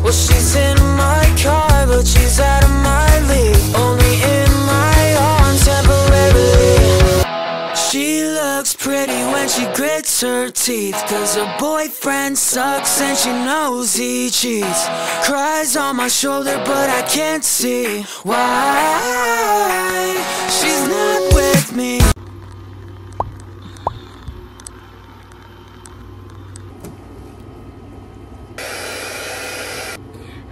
Well, she's in my car, but she's out of my league. Only in my arms temporarily. She looks pretty when she grits her teeth, 'cause her boyfriend sucks and she knows he cheats. Cries on my shoulder but I can't see why she's not with me.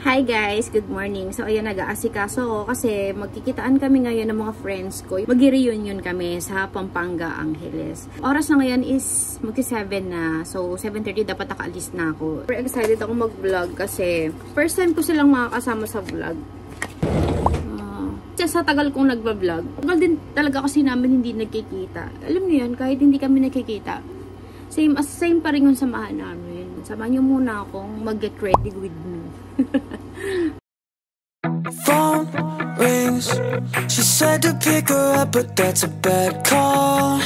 Hi guys! Good morning! So ayan, nag-aasikaso ako kasi magkikitaan kami ngayon ng mga friends ko. Mag-reunion kami sa Pampanga, Angeles. Oras na ngayon is magsi-7 na. So 7:30 dapat nakaalis na ako. Super excited ako mag-vlog kasi first time ko silang makakasama sa vlog. Sa tagal kong nagba-vlog, tagal din talaga kasi namin hindi nagkikita. Alam niyo yan, kahit hindi kami nagkikita, same pa rin yung samahan namin. Samahan niyo muna akong mag-get ready with me. Phone rings. She said to pick her up, but that's a bad call.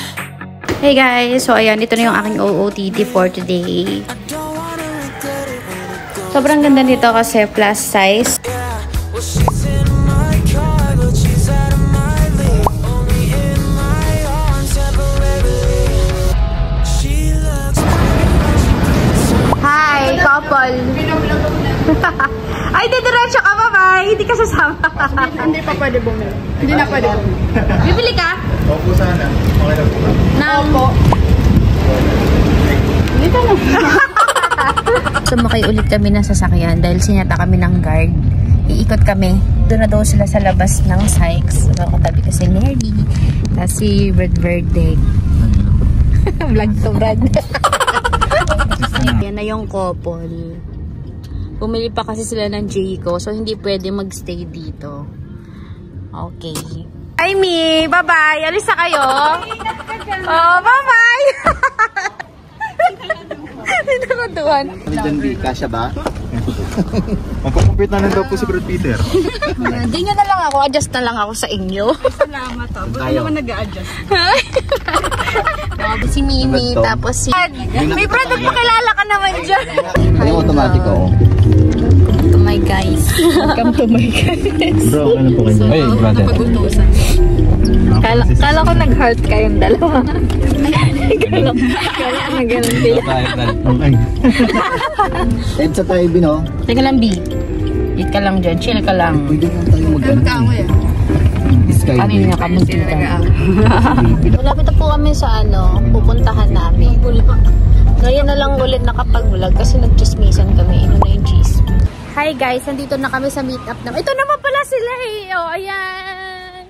Hey guys, so ayan, ito na yung aking OOTD for today. Sobrang ganda nito kasi plus size. Hi, couple. Ay, didiretso ka, bye-bye. Hindi ka sasama. Hindi pa pwede bumili. Hindi na pwede bumili. Bibili ka? Opo sana. Okay lang po. Opo. Dito na. Sumakay ulit kami ng sasakyan dahil sinata kami ng guard. Iikot kami. Doon na daw sila sa labas ng Sykes. So, katabi ko si Mary. Tapos si Red Verde. Vlog to Brad. Yan na yung couple. Bumili pa kasi sila ng Jayco, so hindi pwede magstay dito. Okay. Hi, Mi! Bye-bye! Alis na kayo! Oh, bye-bye! Hindi na natuwan. Kasya ba? Magkukumpit na lang daw po si Brad Peter. Hindi nyo na lang ako. Adjust na lang ako sa inyo. Salamat ha. Buti naman nag-a-adjust. Si Mimi, tapos si... May Brad, magpakilala ka naman dyan. Ano yung automatic ako? To my guys. Welcome to my guys. Bro, ano po kayo? Hey, brother. Kala ko nag-heart kayong dalawa. Kala ko nag-guarantee. Ed sa tayo, Bino. Teka lang, B. Eat ka lang dyan. Chill ka lang. Pwede lang tayo mag-ano. Kami nga kamagkita. Malapit na po kami sa pupuntahan namin. Ngayon na lang ulit nakapag-vlog kasi nag-chismisan kami. Ino na yung cheese. Hi guys, nandito na kami sa meet-up namin. Ito naman pala sila eh. Oh, ayan.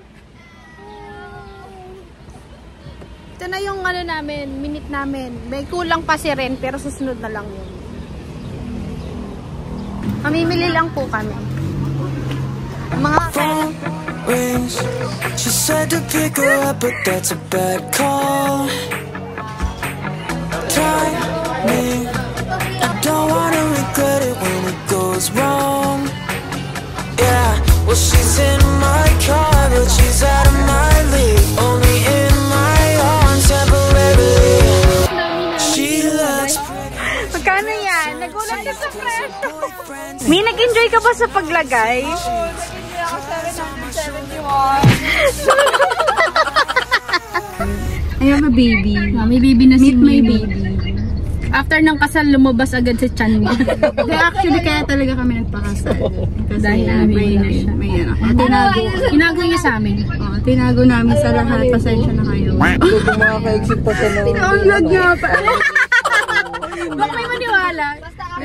Ito na yung namin, minute namin. May kulang pa si Ren, pero susunod na lang yun. Mamimili lang po kami. Mga Phone rings. She said to pick her up, but that's a bad call. Timing. I don't wanna regret it when it goes wrong. Yeah, well, she's in my car, but she's out of my league. Only in my arms temporarily. She looks pretty. Magkano yan? Nagulat ka sa presyo. May nag-enjoy ka ba sa paglagay? I have a baby. May baby na si my baby. After ng kasal, lumabas agad sa tiyan niya. Actually, kaya talaga kami nagpakasal. Dahil tinago niya sa amin. Tinago namin sa lahat. Pasensya na kayo. Kumakaexit pa sa mga. Tinaunlag niya pa. Baka may maniwala.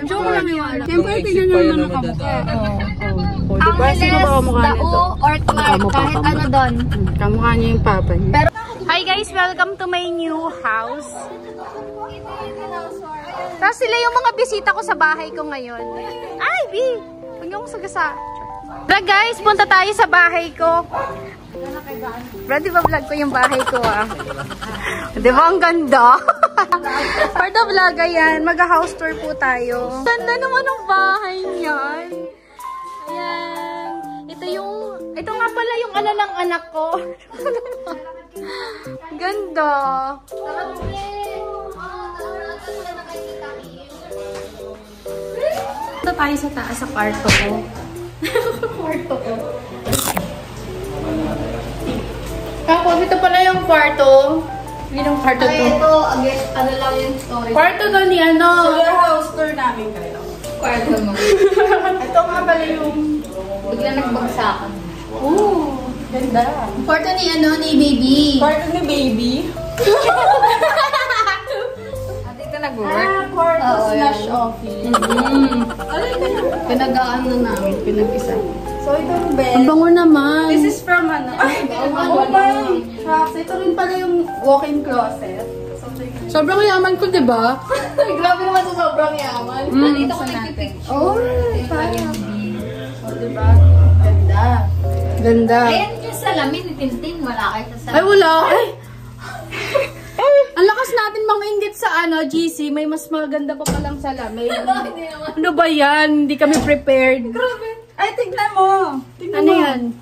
Joke lang maniwala. Siyempre, tignan niyo naman nakamukha. Diba? Sino ba kamukha nito? Or kahit ano doon. Kamukha niya yung papa niya. Hi guys! Welcome to my new house. Tapos sila yung mga bisita ko sa bahay ko ngayon. Ay, B! Huwag niyo akong sagasa. Tara guys, punta tayo sa bahay ko. Bro, di ba vlog ko yung bahay ko Di ba ang ganda? For the vlog, ayan. Mag-house tour po tayo. Ganda naman ang bahay niyan. Ayan. Ito nga pala yung ng anak ko. Ganda. Ito tayo sa taas sa kwarto ko. Kwarto ko. Tapos ito pala yung kwarto. Yun ang kwarto to. Ito, again, ano lang yung story. Kwarto to ni ano. Sa house tour namin kayo. Kwarto mo. Ito nga pala yung bigla nagbagsakan. Ooh, ganda. Kwarto ni ano, ni baby. Kwarto ni baby. At ito nag-work. Kwarto slash office. Pinagaan na namin, pinag-isa. So ito yung bed. Ang bango naman. This is from ano? Ay, oh my. shucks. Ito rin pala yung walk-in closet. Sobrang yaman ko, diba? Grabe naman sa sobrang yaman. Dito ko nagpipicture. Oh, parang. O, diba? Ganda. Ganda. Ayan yung salamin ni Tintin, wala kayo sa salamin. Ay, wala. Ay! Ang lakas natin manginggit sa ano, GC. May mas maganda pa palang salamin. Ano ba yan? Hindi kami prepared. Grabe. Ay, tignan mo. Ano yan?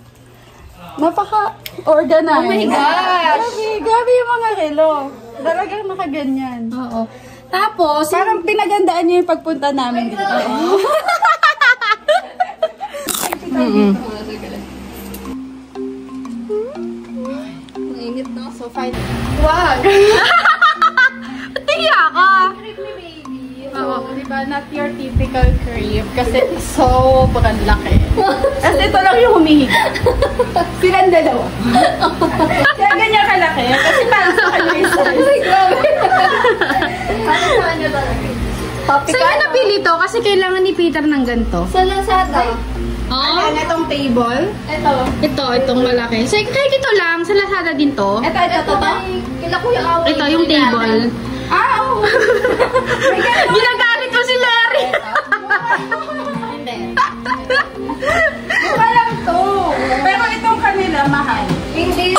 Napaka-organized. Oh my gosh. Grabe yung mga relo. Talagang nakaganyan. Oo. Tapos, parang pinagandaan niyo yung pagpunta namin dito. Mainit na. So, fine. Wag! Tiya ka! Oo, diba? Not your typical crib. Kasi sobrang laki. Kasi ito lang yung humihiga. Silang dalawa. Kaya ganyan kalaki. Kasi parang sa kanya yung size. Ano sa kanya talaga? Saan napili to? Kasi kailangan ni Peter ng ganito. Sa Lazada. Ayan, itong table. Itong malaki. So, kahit ito lang, sa Lazada din to. Ito. Kila Kuya Away. Ito, yung table. Oo. Ginagalit mo si Larry! Iba lang to. Pero itong kanila, mahal. Hindi.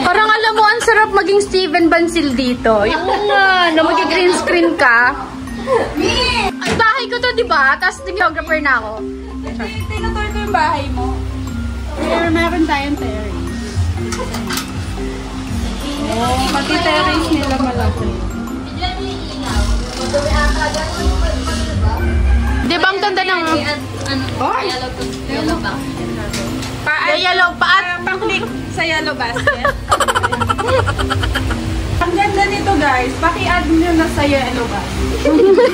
Parang alam mo, ang sarap maging Steven Bansil dito. Yung na mag-green screen ka. Ay, bahay ko to, diba? Tapos videographer na ako. Tinutoy ko yung bahay mo. Pero meron tayong terrace. Oh, pati terrace nila malaki. Di ba ang ganda ng... Yellow ba? Yellow pa at... Pang-click sa yellow basket. Ang ganda nito guys. Paki-add nyo na sa yellow basket.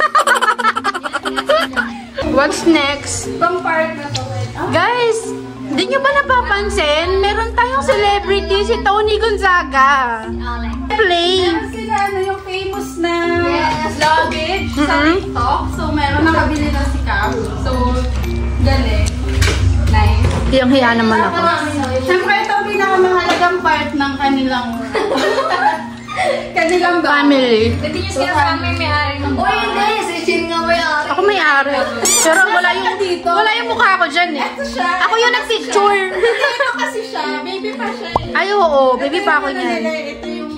What's next? Pang part na to. Guys, di nyo ba napapansin? Meron tayong celebrity, si Tony Gonzaga. Play. Meron sila yung famous na Yes. luggage sa TikTok. So, meron nakabili na si Cap. So, galing. Nice. Hiyang-hiya naman ako. Siyempre, ito ang pinakamahalagang part ng kanilang Family. Hindi nyo sinasabi may-ari ng bahay. Hindi. Si Chin nga may-ari. Ako may-ari. Pero wala yung mukha ko dyan eh. Ako yung nag-picture. Ito kasi siya. Baby pa siya. Ay, oo. Baby pa ako niyan. Ito yung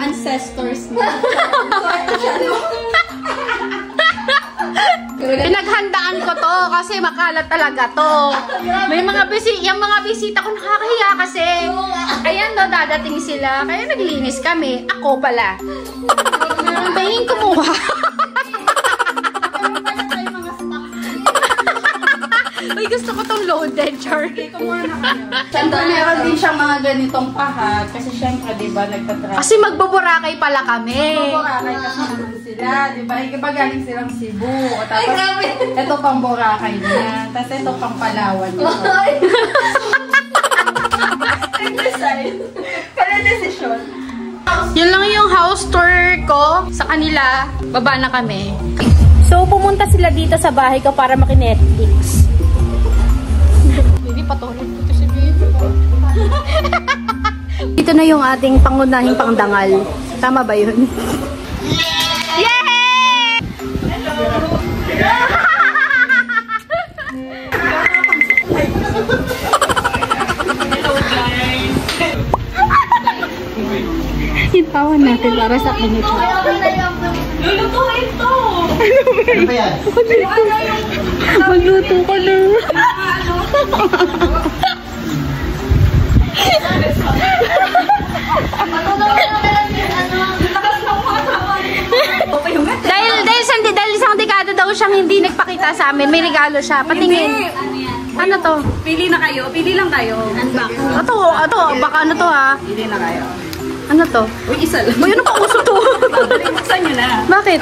ancestors niya. So, ito siya. Pinaghandaan ko to kasi makalat talaga to. Yung mga bisita ko nakakahiya kasi. Ayan no, dadating sila. Kaya naglinis kami. Ako pala. Bahin kumuha. Uy, gusto ko tong loaded, Char. Siyempre, meron din siyang mga ganitong pahat. Kasi siyempre, di ba, nagtatravel. Kasi magbaburakay pala kami. Boracay kasi naman sila, di ba? Iba galing silang Cebu. Tapos, ito pang Boracay niya. Tapos, ito pang Palawan niya. Nag-decide. Kaya decision. Yun lang yung house tour ko sa kanila. Baba na kami. So, pumunta sila dito sa bahay ko para maki-Netflix. Hindi patuloy dito si Bito. Dito na yung ating pangunahing pangdangal. Tama ba yun? Yay! Itawan natin para sa kanito. Lulutuin to! Ano ba yan? Magluto ka na. dahil isang dekada daw siyang hindi nagpakita sa amin. May regalo siya. Patingin. Ano to? Pili na kayo. Pili lang kayo. Ito, baka ano to ha? Pili na kayo. Ano to? Uy, isa lang. Uy, ano pa uso to? Buksan nyo na. Bakit?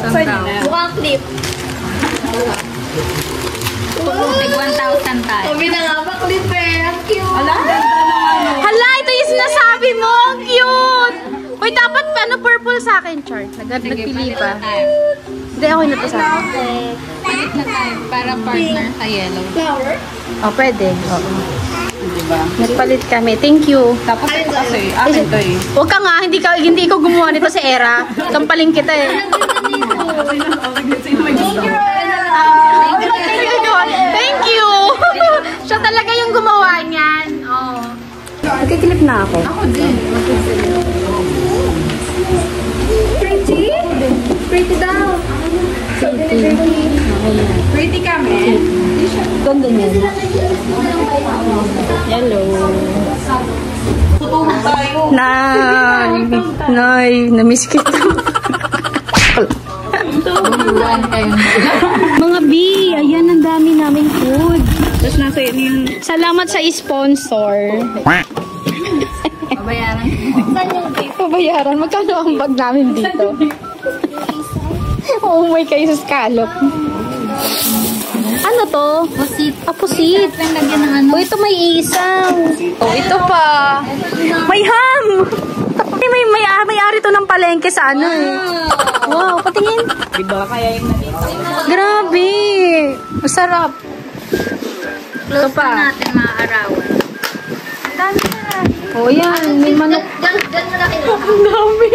Buksan nyo na. Mukhang clip. Tig 1,000 tayo. Sabi na nga ba, clip eh. Ang cute. Ala, ganda naman. Hala, ito yung sinasabi mo. Ang cute! Uy, dapat ano purple sa akin, Char. Nagpili pa. Hindi, okay na to sa akin. Palit na tayo para partner sa yellow. Flower? Oh, pwede. Oo. Diba? Nagpalit kami. Thank you. Tapos ito kasi, akin to eh. Huwag ka nga, hindi ko gumawa nito sa era. Sampaling kita eh. Thank you! Siya talaga yung gumawa niyan. Oh. Magkikilip na ako. Ako din. Pretty? Pretty daw. Pretty kami. Ganda niya. Hello. Tutulog tayo. Nay, namiss kita. Mga B, ayan ang dami naming food. Tapos nasa yun yung Salamat sa sponsor. babayaran. Pabayaran, magkano ang bag namin dito? Oh my kayo sa scallop. Ano to? Pusit. Pusit. Lagyan ng ano. Oh, ito may isaw. Oh, ito pa. May ham! May-ari to ng palengke sa ano eh. Wow, patingin. Diba kaya yung nandito? Grabe. Masarap. Ito pa. natin maaarawan. Ang dami na. Oh, yan. May manok. Diyan mo na kayo. Ang dami.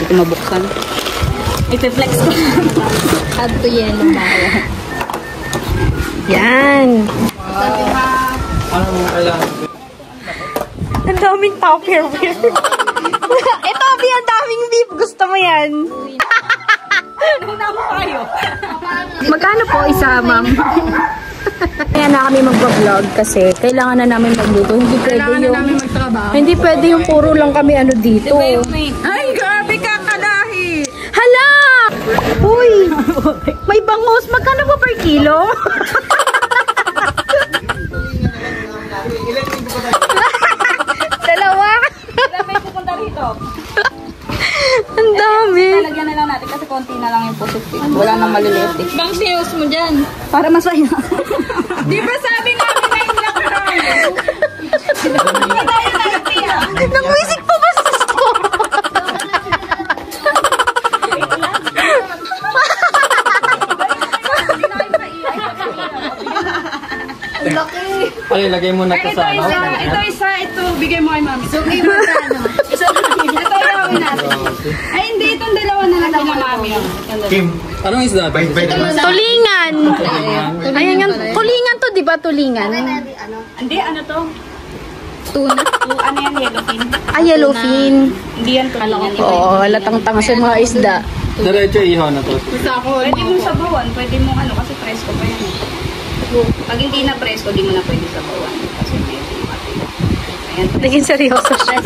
Ito mabuksan. Ito flex ko. Add to yellow bawal. Yan. Ang daming Tupperware. Ito, Abi, ang daming beef. Gusto mo yan? Magkano po isa, ma'am? Kaya na kami magbablog kasi kailangan na namin magluto. Hindi pwede yung hindi pwede yung puro lang kami ano dito. Ay, grabe ka kalahi! Hala! Uy! May bangus. Magkano po per kilo? Dalawa. May pupunta rito. Ang dami. Lagyan na lang natin kasi konti na lang yung pusit. Wala nang maliliit eh. Bang sales mo dyan. Para masaya. Di ba sabi namin na yung lockdown? Nangwisik pa ba sa store? Ay, lagay mo na ito sa ano. Ito, bigay mo kay mami. So, bigay mo sa ano. Ito yung natin. Ay, hindi, itong dalawa na lang kina mami. Kim, anong isda? Bait-bait naman. Tulingan. Ayan yan. Tulingan to, di ba? Tulingan. Hindi, ano to? Tuna. Ano yan, yellowfin? Yellowfin. Hindi yan tulingan. Oo, halatang-tanga sa mga isda. Diretso ihaw na to. Pwede mong sabawan, pwede mong ano, kasi presko pa yan. Pag hindi na presko, di mo na pwede sabawan. Kasi medyo mati. Ayan. Naging seryoso siya.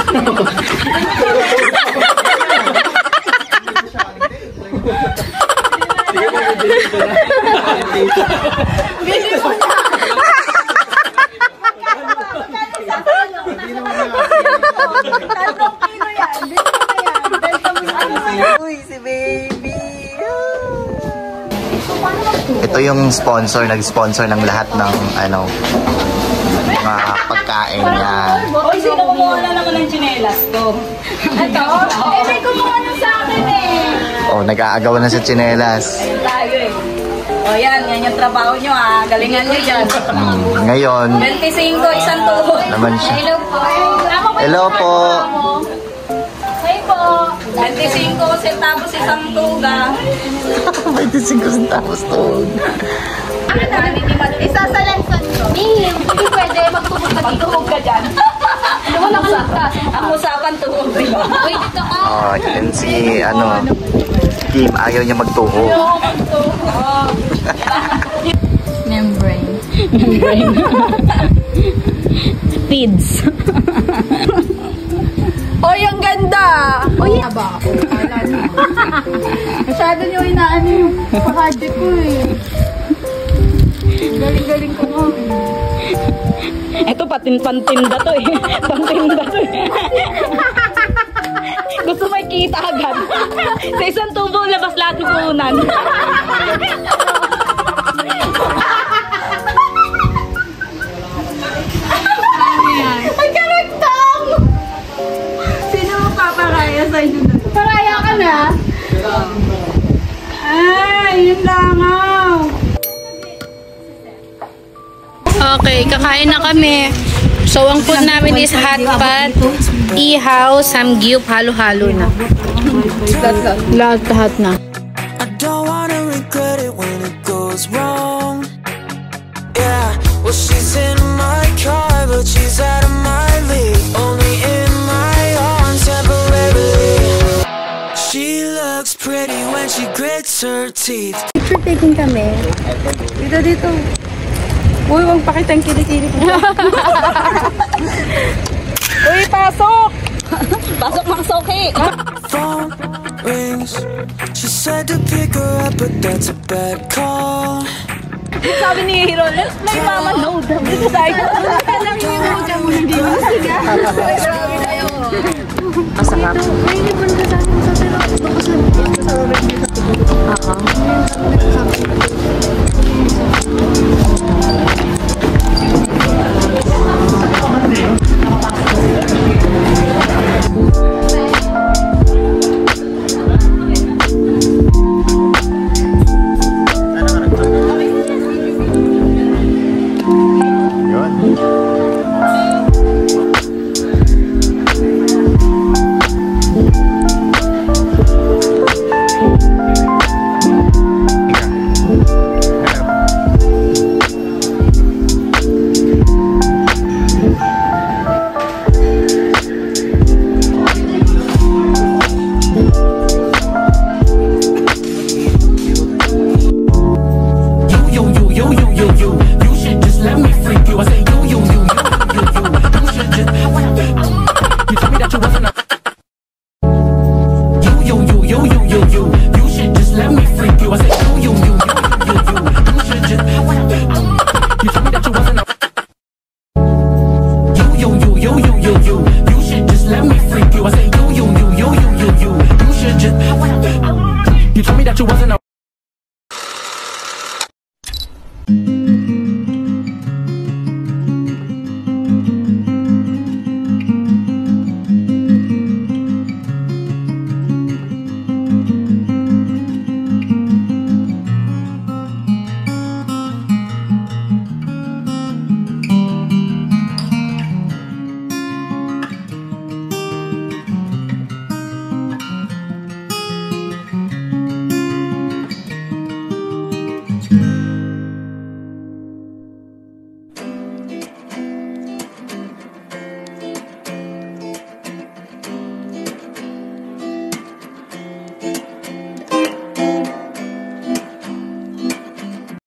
Uy, si baby. Ito yung sponsor, nag-sponsor ng lahat ng ano mga pagkain niya. Oy, sino kumuha na naman ng tsinelas ko? Ito? May kumuha na sa akin eh. Oh, nag-aagawan na sa tsinelas. Tayo eh. O yan yung trabaho nyo ah. Galingan nyo dyan. Ngayon, 25, isang tuhod. naman siya. Hello po. Hello po. Hey po. 25 centavos isang tuga. 25 centavos to. Isa sa lansan ko. Hindi pwede magtubog ka dito. Magtubog ka dyan. Wala ka lang. Ang usapan tuhog, di ba? Uy, dito ka. Oh, yan si ano, Kim, ayaw niya magtuho. Membrane. Feeds. Oy, ang ganda! ganda! Uy, ba ako? Akala niyo. Masyado niyo inaano yung pakadyo ko eh. Galing-galing ko mo. Ito pantinda to eh. Pantinda to eh. Gusto may kita agad. Sa isang tubo, labas lahat ng puhunan. Ay, karaktang! Sino mo paparaya sa inyo na? Paraya ka na? Ay, yun lang ah. Okay, kakain na kami. So, ang food namin is hot pot, ihaw, samgyup, halo-halo na. Lahat na. I don't wanna regret it when it goes wrong. Yeah, well she's in my car, but she's out of my league. Only in my arms temporarily. She looks pretty when she grits her teeth. Picture taking kami. Dito. Uy, huwag pakita yung kilikili ko. Uy, pasok! Pasok mga soke. Phone rings. She said to pick her up, but that's a bad call. Sabi ni Hero, let's play Mama No. Dito tayo. Alam niyo mo dyan mo hindi mo siya. Grabe tayo. Masarap. Ay, hindi mo na sa akin sa pero baka sabihin ko sa oras niya sa tubig. You told me that you wasn't a